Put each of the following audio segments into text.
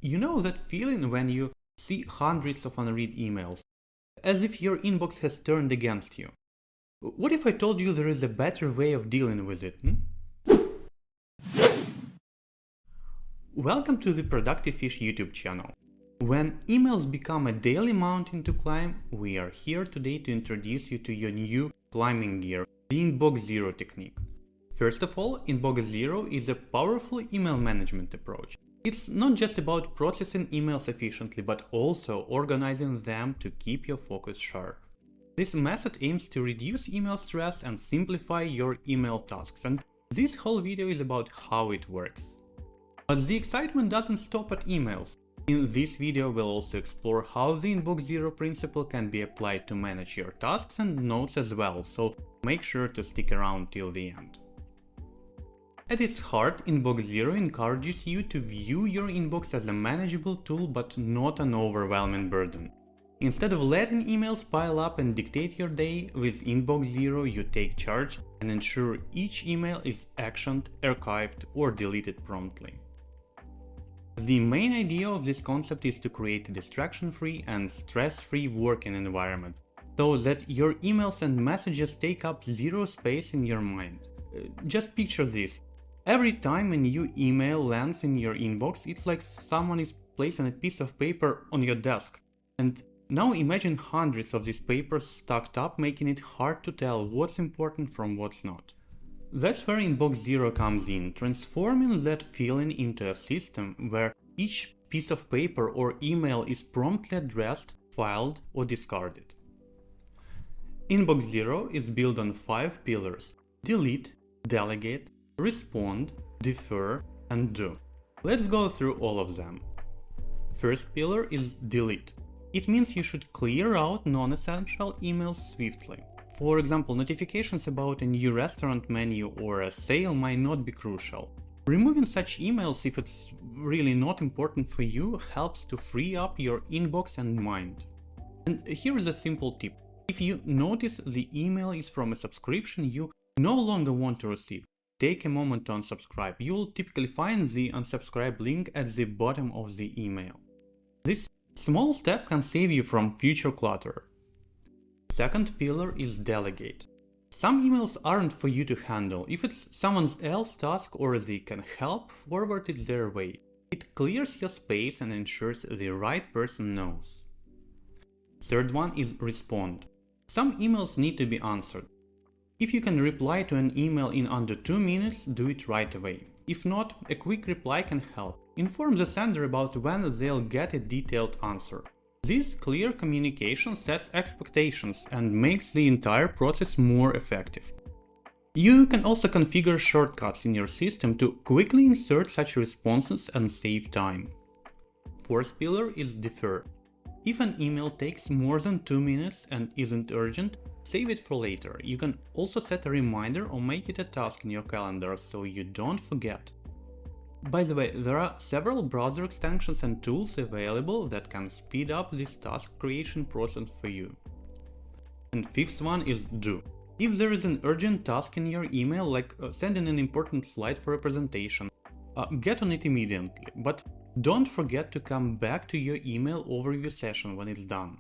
You know that feeling when you see hundreds of unread emails, as if your inbox has turned against you? What if I told you there is a better way of dealing with it? Welcome to the Productive Fish YouTube channel. When emails become a daily mountain to climb, we are here today to introduce you to your new climbing gear, the Inbox Zero technique. First of all, Inbox Zero is a powerful email management approach. It's not just about processing emails efficiently, but also organizing them to keep your focus sharp. This method aims to reduce email stress and simplify your email tasks, and this whole video is about how it works. But the excitement doesn't stop at emails. In this video we'll also explore how the Inbox Zero principle can be applied to manage your tasks and notes as well, so make sure to stick around till the end. At its heart, Inbox Zero encourages you to view your inbox as a manageable tool but not an overwhelming burden. Instead of letting emails pile up and dictate your day, with Inbox Zero you take charge and ensure each email is actioned, archived, or deleted promptly. The main idea of this concept is to create a distraction-free and stress-free working environment, so that your emails and messages take up zero space in your mind. Just picture this. Every time a new email lands in your inbox, it's like someone is placing a piece of paper on your desk. And now imagine hundreds of these papers stacked up, making it hard to tell what's important from what's not. That's where Inbox Zero comes in, transforming that feeling into a system where each piece of paper or email is promptly addressed, filed, or discarded. Inbox Zero is built on 5 pillars: delete, delegate, respond, defer, and do. Let's go through all of them. First pillar is delete. It means you should clear out non-essential emails swiftly. For example, notifications about a new restaurant menu or a sale might not be crucial. Removing such emails, if it's really not important for you, helps to free up your inbox and mind. And here is a simple tip. If you notice the email is from a subscription you no longer want to receive, take a moment to unsubscribe. You will typically find the unsubscribe link at the bottom of the email. This small step can save you from future clutter. Second pillar is delegate. Some emails aren't for you to handle. If it's someone else's task or they can help, forward it their way. It clears your space and ensures the right person knows. Third one is respond. Some emails need to be answered. If you can reply to an email in under 2 minutes, do it right away. If not, a quick reply can help. Inform the sender about when they'll get a detailed answer. This clear communication sets expectations and makes the entire process more effective. You can also configure shortcuts in your system to quickly insert such responses and save time. Fourth pillar is defer. If an email takes more than 2 minutes and isn't urgent, save it for later. You can also set a reminder or make it a task in your calendar so you don't forget. By the way, there are several browser extensions and tools available that can speed up this task creation process for you. And fifth one is do. If there is an urgent task in your email, like sending an important slide for a presentation, get on it immediately, but don't forget to come back to your email overview session when it's done.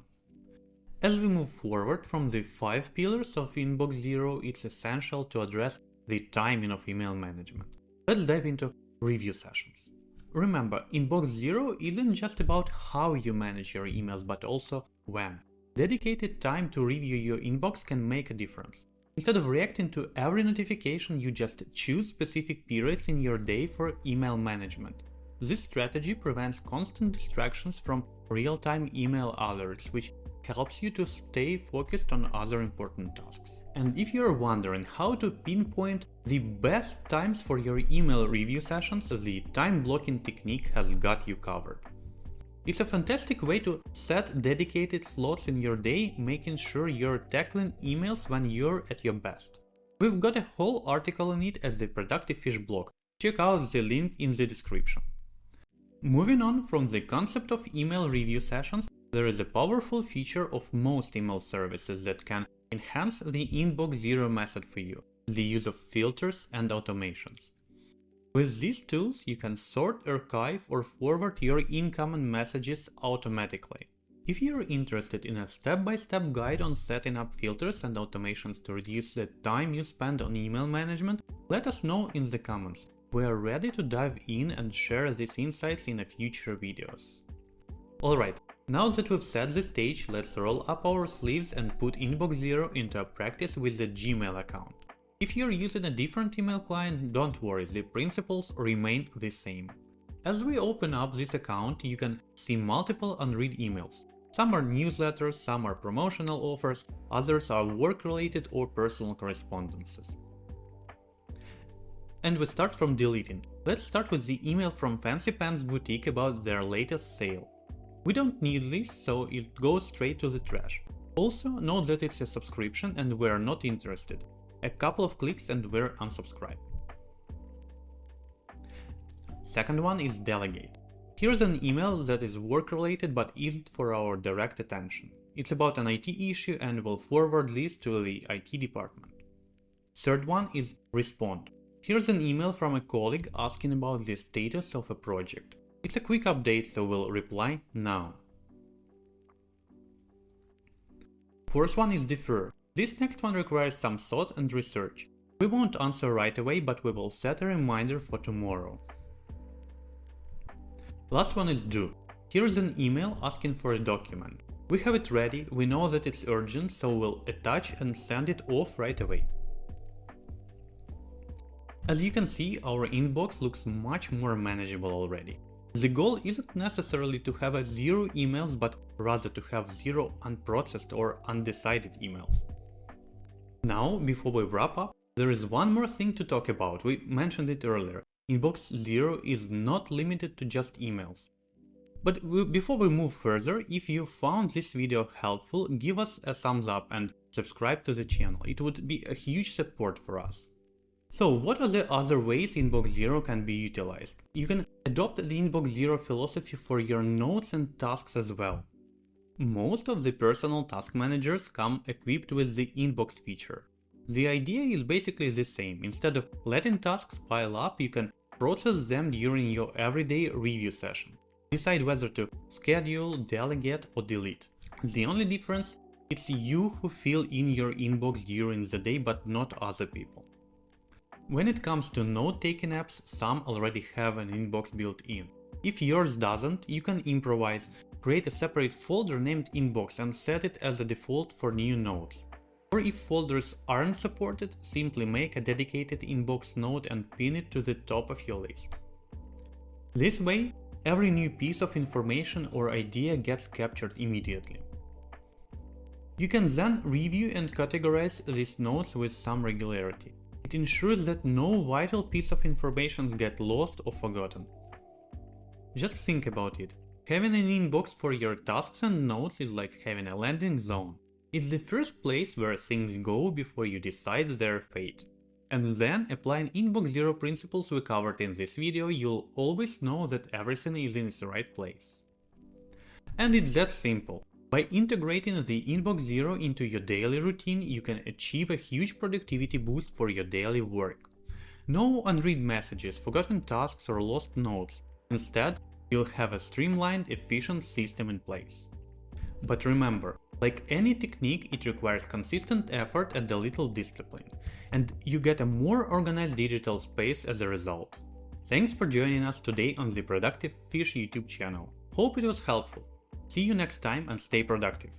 As we move forward from the 5 pillars of Inbox Zero, it's essential to address the timing of email management. Let's dive into review sessions. Remember, Inbox Zero isn't just about how you manage your emails, but also when. Dedicated time to review your inbox can make a difference. Instead of reacting to every notification, you just choose specific periods in your day for email management. This strategy prevents constant distractions from real-time email alerts, which helps you to stay focused on other important tasks. And if you're wondering how to pinpoint the best times for your email review sessions, the time blocking technique has got you covered. It's a fantastic way to set dedicated slots in your day, making sure you're tackling emails when you're at your best. We've got a whole article on it at the Productive Fish blog. Check out the link in the description. Moving on from the concept of email review sessions, there is a powerful feature of most email services that can enhance the Inbox Zero method for you: the use of filters and automations. With these tools, you can sort, archive, or forward your incoming messages automatically. If you're interested in a step-by-step guide on setting up filters and automations to reduce the time you spend on email management, let us know in the comments. We are ready to dive in and share these insights in future videos. Alright, now that we've set the stage, let's roll up our sleeves and put Inbox Zero into a practice with the Gmail account. If you're using a different email client, don't worry, the principles remain the same. As we open up this account, you can see multiple unread emails. Some are newsletters, some are promotional offers, others are work-related or personal correspondences. And we start from deleting. Let's start with the email from Fancy Pants Boutique about their latest sale. We don't need this, so it goes straight to the trash. Also, note that it's a subscription and we're not interested. A couple of clicks and we're unsubscribed. Second one is delegate. Here's an email that is work-related but isn't for our direct attention. It's about an IT issue and we'll forward this to the IT department. Third one is respond. Here's an email from a colleague asking about the status of a project. It's a quick update, so we'll reply now. Fourth one is defer. This next one requires some thought and research. We won't answer right away, but we will set a reminder for tomorrow. Last one is do. Here's an email asking for a document. We have it ready, we know that it's urgent, so we'll attach and send it off right away. As you can see, our inbox looks much more manageable already. The goal isn't necessarily to have zero emails, but rather to have zero unprocessed or undecided emails. Now, before we wrap up, there is one more thing to talk about. We mentioned it earlier. Inbox Zero is not limited to just emails. But before we move further, if you found this video helpful, give us a thumbs up and subscribe to the channel. It would be a huge support for us. So what are the other ways Inbox Zero can be utilized? You can adopt the Inbox Zero philosophy for your notes and tasks as well. Most of the personal task managers come equipped with the inbox feature. The idea is basically the same. Instead of letting tasks pile up, you can process them during your everyday review session. Decide whether to schedule, delegate or delete. The only difference, it's you who fill in your inbox during the day, but not other people. When it comes to note-taking apps, some already have an inbox built in. If yours doesn't, you can improvise, create a separate folder named inbox and set it as a default for new notes. Or if folders aren't supported, simply make a dedicated inbox note and pin it to the top of your list. This way, every new piece of information or idea gets captured immediately. You can then review and categorize these notes with some regularity. It ensures that no vital piece of information gets lost or forgotten. Just think about it. Having an inbox for your tasks and notes is like having a landing zone. It's the first place where things go before you decide their fate. And then, applying Inbox Zero principles we covered in this video, you'll always know that everything is in its right place. And it's that simple. By integrating the Inbox Zero into your daily routine, you can achieve a huge productivity boost for your daily work. No unread messages, forgotten tasks or lost notes. Instead, you'll have a streamlined, efficient system in place. But remember, like any technique, it requires consistent effort and a little discipline, and you get a more organized digital space as a result. Thanks for joining us today on the Productive Fish YouTube channel. Hope it was helpful. See you next time and stay productive.